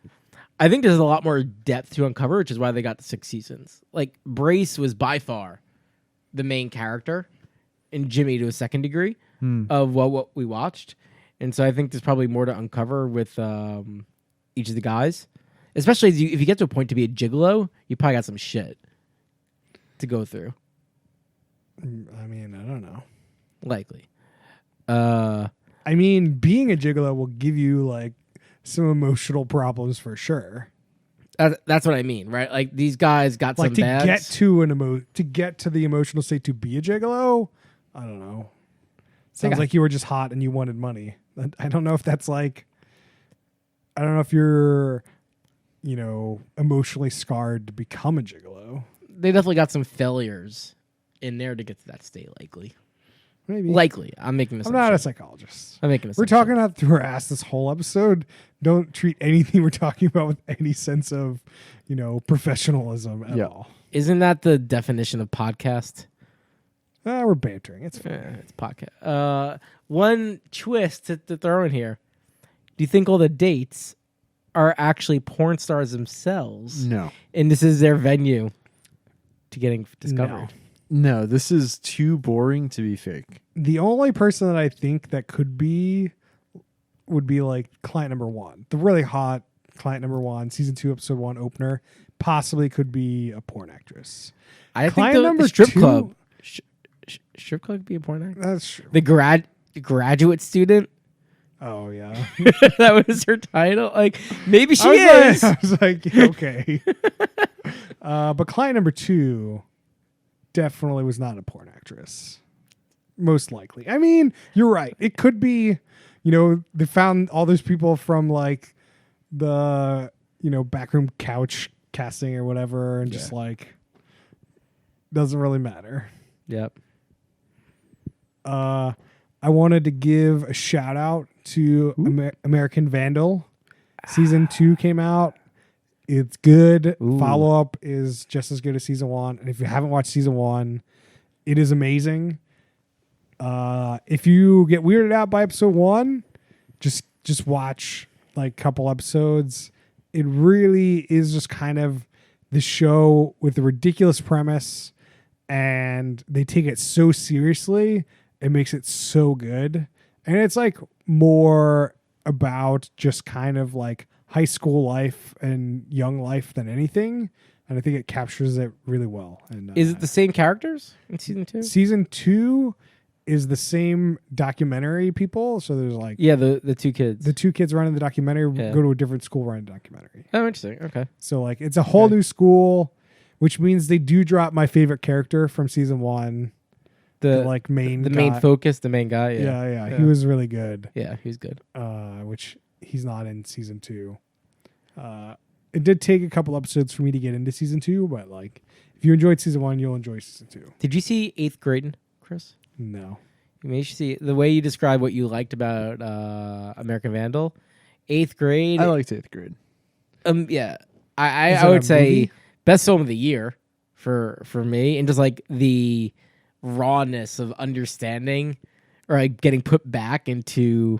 I think there's a lot more depth to uncover, which is why they got the 6 seasons. Like, Brace was by far the main character, and Jimmy to a second degree of what we watched. And so I think there's probably more to uncover with each of the guys. Especially if you get to a point to be a gigolo, you probably got some shit to go through. I mean, I don't know. Likely. I mean, being a gigolo will give you like some emotional problems for sure. That's what I mean, right? Like these guys got Like some to bags. get to the emotional state to be a gigolo. I don't know. Sounds got- like you were just hot and you wanted money. I don't know if that's like. I don't know if you're, emotionally scarred to become a gigolo. They definitely got some failures in there to get to that state. Maybe. Likely. I'm making this. I'm not a psychologist. I'm making this. We're talking out through our ass this whole episode. Don't treat anything we're talking about with any sense of, professionalism at all. Isn't that the definition of podcast? We're bantering. It's fine. It's podcast. One twist to throw in here. Do you think all the dates are actually porn stars themselves? No. And this is their venue to getting discovered? No, this is too boring to be fake. The only person that I think that would be like client number 1, the really hot client number 1, season 2, episode 1 opener, possibly could be a porn actress. I Client think number the strip 2 club. Strip club could be a porn actor. That's true. The graduate student. Oh yeah, That was her title. Like maybe she I is. was like, okay. But client number 2 definitely was not a porn actress. Most likely. I mean, you're right. It could be, they found all those people from like the, backroom couch casting or whatever, and just like doesn't really matter. Yep. I wanted to give a shout out to American Vandal. Season 2 came out. It's good. Ooh. Follow up is just as good as season 1. And if you haven't watched season 1, it is amazing. If you get weirded out by episode 1, just watch like a couple episodes. It really is just kind of the show with a ridiculous premise, and they take it so seriously. It makes it so good. And it's like more about just kind of like high school life and young life than anything. And I think it captures it really well. And Is it the same characters in season 2? Season 2 is the same documentary people. So there's like Yeah, the 2 kids. the 2 kids running the documentary Yeah. go to a different school running the documentary. Oh, interesting. Okay. So like it's a whole new school, which means they do drop my favorite character from season 1. The main main guy. focus, the main guy. Yeah. He was really good. Yeah, he was good. Which he's not in season 2. It did take a couple episodes for me to get into season 2, but like if you enjoyed season 1, you'll enjoy season 2. Did you see 8th grade, Chris? No. You may see the way you describe what you liked about American Vandal. 8th grade. I liked 8th grade. Yeah. I it a would say movie? best film of the year for me, and just like the rawness of understanding or like getting put back into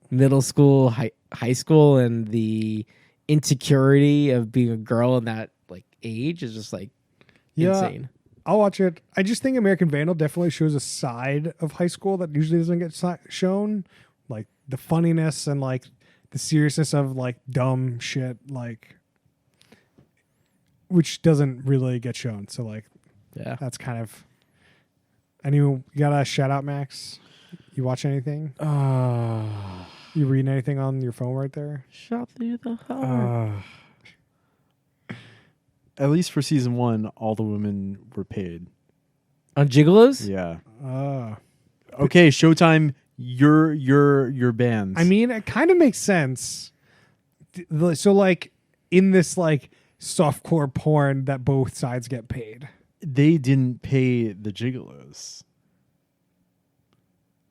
middle school, high school, and the insecurity of being a girl in that like age is just like insane. I'll watch it. I just think American Vandal definitely shows a side of high school that usually doesn't get shown, like the funniness and like the seriousness of like dumb shit, like which doesn't really get shown. So like, Yeah. that's kind of. You got a shout out, Max? You watch anything? You reading anything on your phone right there? Shot through the heart. At least for season 1, all the women were paid. On Gigolos? Yeah. Uh, Okay, Showtime, your bands. I mean, it kind of makes sense. So like in this like softcore porn that both sides get paid. they didn't pay the Gigolos.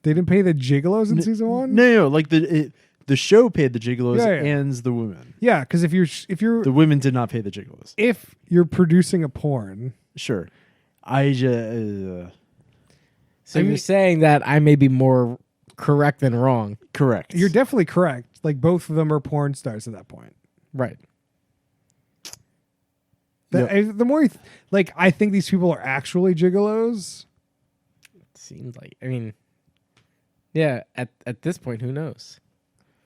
They didn't pay the Gigolos in season 1? No, like the show paid the Gigolos Yeah, yeah. and the women. Yeah, because if you're The women did not pay the Gigolos. if you're producing a porn, Sure. I just So you're saying that I may be more correct than wrong. correct. you're definitely correct. Like both of them are porn stars at that point. Right. The more you like, I think these people are actually gigolos. Seems like, I mean, yeah, at this point, who knows?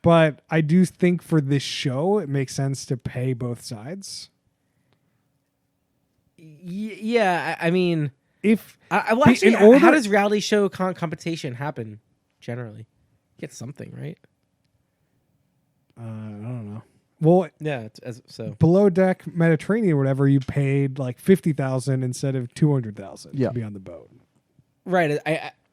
But I do think for this show, it makes sense to pay both sides. Yeah, I mean, If well, Be- actually, in order- how does reality show competition happen generally? Get something, right? I don't know. Well, Yeah, so. below deck Mediterranean or whatever, you paid like 50,000 instead of 200,000 Yeah. to be on the boat. Right,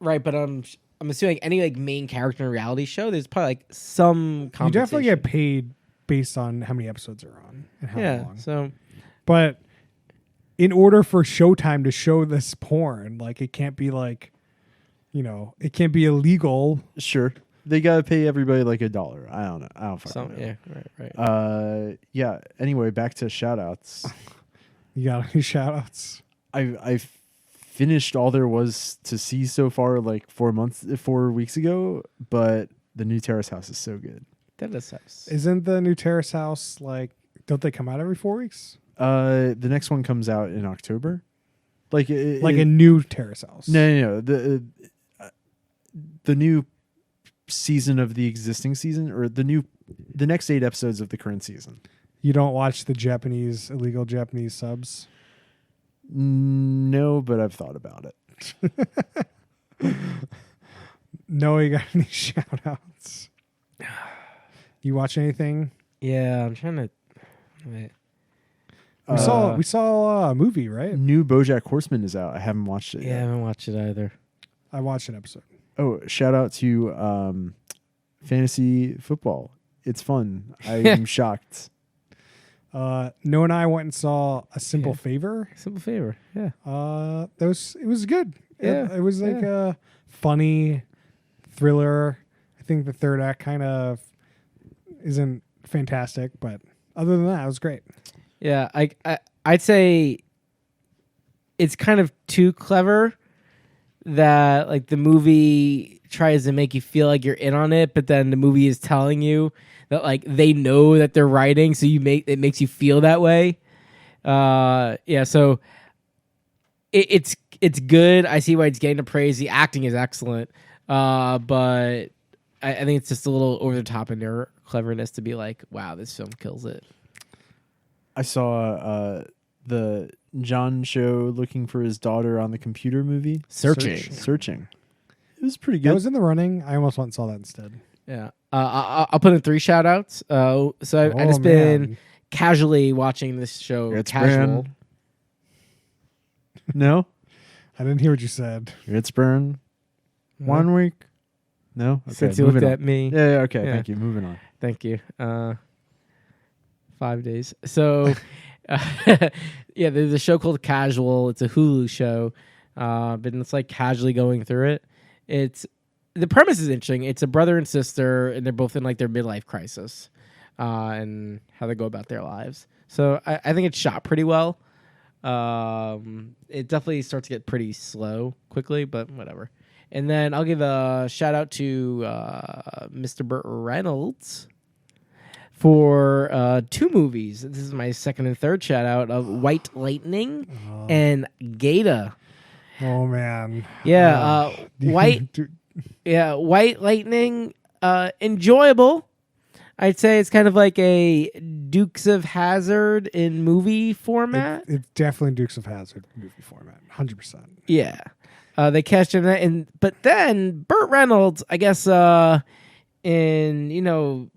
right, but I'm assuming any like main character in a reality show, there's probably like some compensation. You definitely get paid based on how many episodes are on and how Yeah, long. so But in order for Showtime to show this porn, like it can't be like, it can't be illegal. Sure. They gotta pay everybody like $1. I don't know. I don't fucking know. yeah, right. Yeah. Anyway, back to shout outs. You got any shout outs? I finished all there was to see so far like 4 weeks ago, but the new Terrace House is so good. That is nice. Isn't the new Terrace House like, don't they come out every 4 weeks? The next one comes out in October. Like A new Terrace House. No. The new season of the existing season, or the next 8 episodes of the current season. You don't watch the illegal Japanese subs? No, but I've thought about it. No, you got any shout outs? You watch anything? Yeah, I'm trying to. Wait. We saw a movie, right? New BoJack Horseman is out. I haven't watched it Yeah, I yet. haven't watched it either. I watched an episode. Oh, shout out to fantasy football. It's fun. I'm shocked. Noah and I went and saw A Simple Favor. Simple favor. Yeah. It was good. Yeah, It was like a funny thriller. I think the third act kind of isn't fantastic, but other than that, it was great. Yeah, I'd say it's kind of too clever that like the movie tries to make you feel like you're in on it, but then the movie is telling you that like they know that they're writing, so it makes you feel that way. Yeah, so it's good. I see why it's getting the praise. The acting is excellent, but I think it's just a little over the top in their cleverness to be like, wow, this film kills it. I saw the John Cho looking for his daughter on the computer movie. Searching. It was pretty good. I was in the running. I almost went and saw that instead. Yeah. I'll put in 3 shout outs. So I just been casually watching this show. It's casual. Burn. No? I didn't hear what you said. It's Burn. 1 week? No? Okay, Since you looked moving on. at me. Yeah, okay. Yeah. Thank you. Moving on. Thank you. 5 days. So, yeah, there's a show called Casual. It's a Hulu show, but it's like casually going through it. The premise is interesting. It's a brother and sister, and they're both in like their midlife crisis, and how they go about their lives. So I think it's shot pretty well. It definitely starts to get pretty slow quickly, but whatever. And then I'll give a shout out to Mr. Burt Reynolds for 2 movies. This is my second and third shout out of White Lightning and Gata. Oh man. Yeah, White Lightning, enjoyable. I'd say it's kind of like a Dukes of Hazzard in movie format. It's definitely Dukes of Hazzard movie format, 100%. Yeah. They cashed in that, but then Burt Reynolds, I guess, in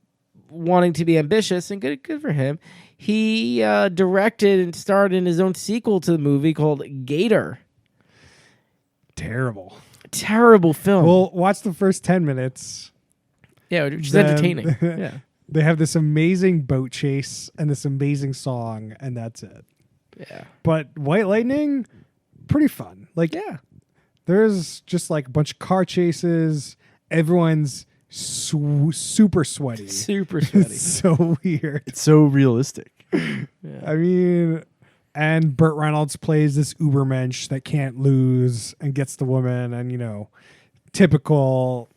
wanting to be ambitious and good for him, he directed and starred in his own sequel to the movie called Gator. Terrible film. Well, watch the first 10 minutes. Yeah, which is Then- entertaining. Yeah. They have this amazing boat chase and this amazing song, and that's it. Yeah. But White Lightning, pretty fun. Like, Yeah. there's just like a bunch of car chases. Everyone's super sweaty. Super sweaty. It's so weird. It's so realistic. I mean, and Burt Reynolds plays this Ubermensch that can't lose and gets the woman, and typical,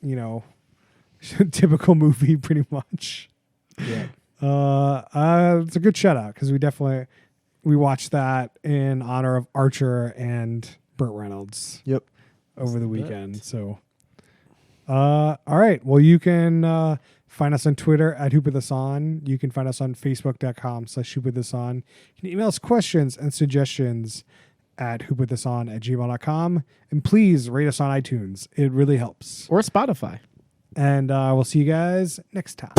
typical movie pretty much. Yeah. It's a good shout out because we watched that in honor of Archer and Burt Reynolds. Yep. Over the weekend. So, all right. Well, you can find us on Twitter at HoopWithUsOn. You can find us on Facebook.com/HoopWithUsOn. You can email us questions and suggestions at HoopWithUsOn@gmail.com. And please rate us on iTunes. It really helps. Or Spotify. And we'll see you guys next time.